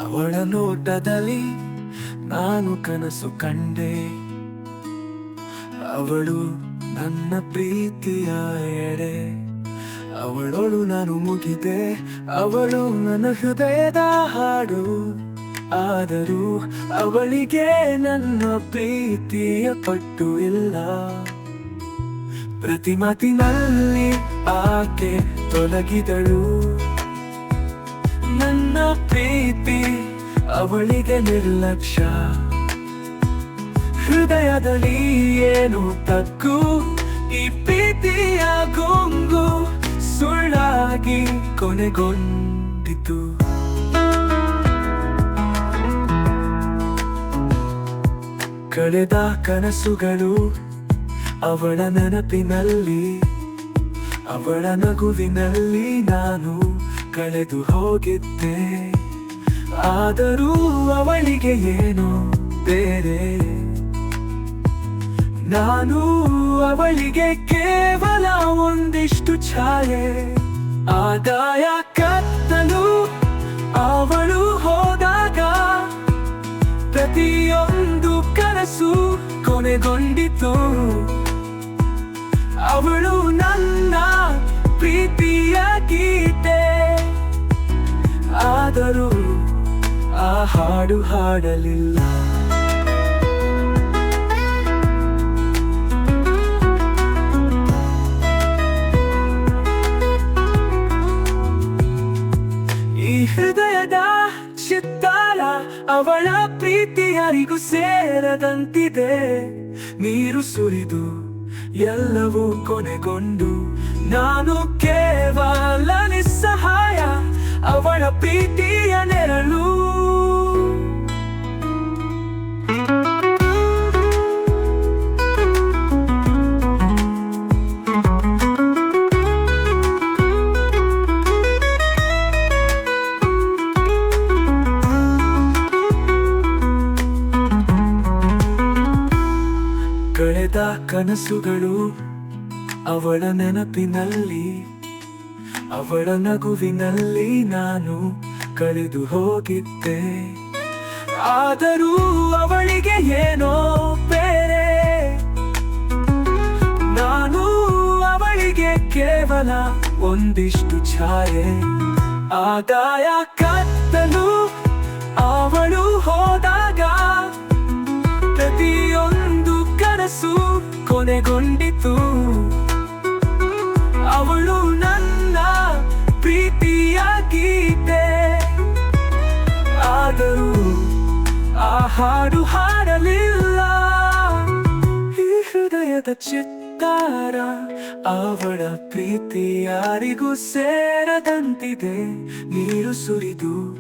ಅವಳ ನೋಟದಲ್ಲಿ ನಾನು ಕನಸು ಕಂಡೆ. ಅವಳು ನನ್ನ ಪ್ರೀತಿಯ ಎಡೆ. ಅವಳೊಳು ನಾನು ಮುಗಿದೆ. ಅವಳು ನನ್ನ ಹೃದಯದ ಹಾಡು. ಆದರೂ ಅವಳಿಗೆ ನನ್ನ ಪ್ರೀತಿಯ ಪಟ್ಟು ಇಲ್ಲ. ಪ್ರತಿ ಮಾತಿನಲ್ಲಿ ಆಕೆ ತೊಲಗಿದಳು. ನನ್ನ ಪ್ರೀತಿ ಅವಳಿಗೆ ನಿರ್ಲಕ್ಷ್ಯ. ಹೃದಯದಲ್ಲಿ ಏನು ತಗ್ಗು, ಈ ಪ್ರೀತಿಯ ಗುಂಗು ಸುಳ್ಳಾಗಿ ಕೊನೆಗೊಂಡಿತು. ಕಳೆದ ಕನಸುಗಳು ಅವಳ ನೆನಪಿನಲ್ಲಿ, ಅವಳ ನಗುವಿನಲ್ಲಿ ನಾನು ಕಳೆದು ಹೋಗಿದ್ದೆ. ಆದರೂ ಅವಳಿಗೆ ಏನೋ ಬೇರೆ. ನಾನು ಅವಳಿಗೆ ಕೇವಲ ಒಂದಿಷ್ಟು ಛಾಯೆ. ಆದಾಯ ಕತ್ತಲು ಅವಳು ಹೋದಾಗ ಪ್ರತಿಯೊಂದು ಕನಸು ಕೊನೆಗೊಂಡಿತು. ಅವಳು ನನ್ನ ಪ್ರೀತಿಯ ಗೀತೆ. ಆದರೂ ಆ ಹಾಡು ಹಾಡಲಿಲ್ಲ. ಈ ಹೃದಯದ ಚಿತ್ತಾರ ಅವಳ ಪ್ರೀತಿ ಯಾರಿಗೂ ಸೇರದಂತಿದೆ. ನೀರು ಸುರಿದು ಎಲ್ಲವೂ ಕೊನೆಗೊಂಡು ನಾನು ಕೇವಲ ನಿಸ್ಸಹಾಯ. ಅವಳ ಪ್ರೀತಿಯ ನೆರಳು. ಕಳೆದ ಕನಸುಗಳು ಅವಳ ನೆನಪಿನಲ್ಲಿ, ಅವಳ ನಗುವಿನಲ್ಲಿ ನಾನು ಕಳೆದು ಹೋಗಿದ್ದೆ. ಆದರೂ ಅವಳಿಗೆ ಏನೋ ಬೇರೆ. ನಾನು ಅವಳಿಗೆ ಕೇವಲ ಒಂದಿಷ್ಟು ಛಾಯೆ. ಆದಾಯ ಕತ್ತಲು ಅವಳು ಹೋದಾಗ ಪ್ರತಿಯೊಂದು ಕನಸು ಕೊನೆಗೊಂಡಿತು. ಅವಳು ನನ್ನ ಪ್ರೀತಿಯ ಗೀತೆ. ಆದರೂ ಆ ಹಾಡು ಹಾಡಲಿಲ್ಲ. ಈ ಹೃದಯದ ಚಿತ್ತಾರ ಅವಳ ಪ್ರೀತಿ ಯಾರಿಗೂ ಸೇರದಂತಿದೆ. ನೀರು ಸುರಿದು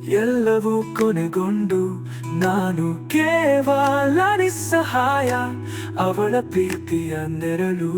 ಎಲ್ಲವೂ ಕೊನೆಗೊಂಡು ನಾನು ಕೇವಲ ನಿಸ್ಸಹಾಯ. ಅವಳ ಪ್ರೀತಿಯ ನೆರಳು.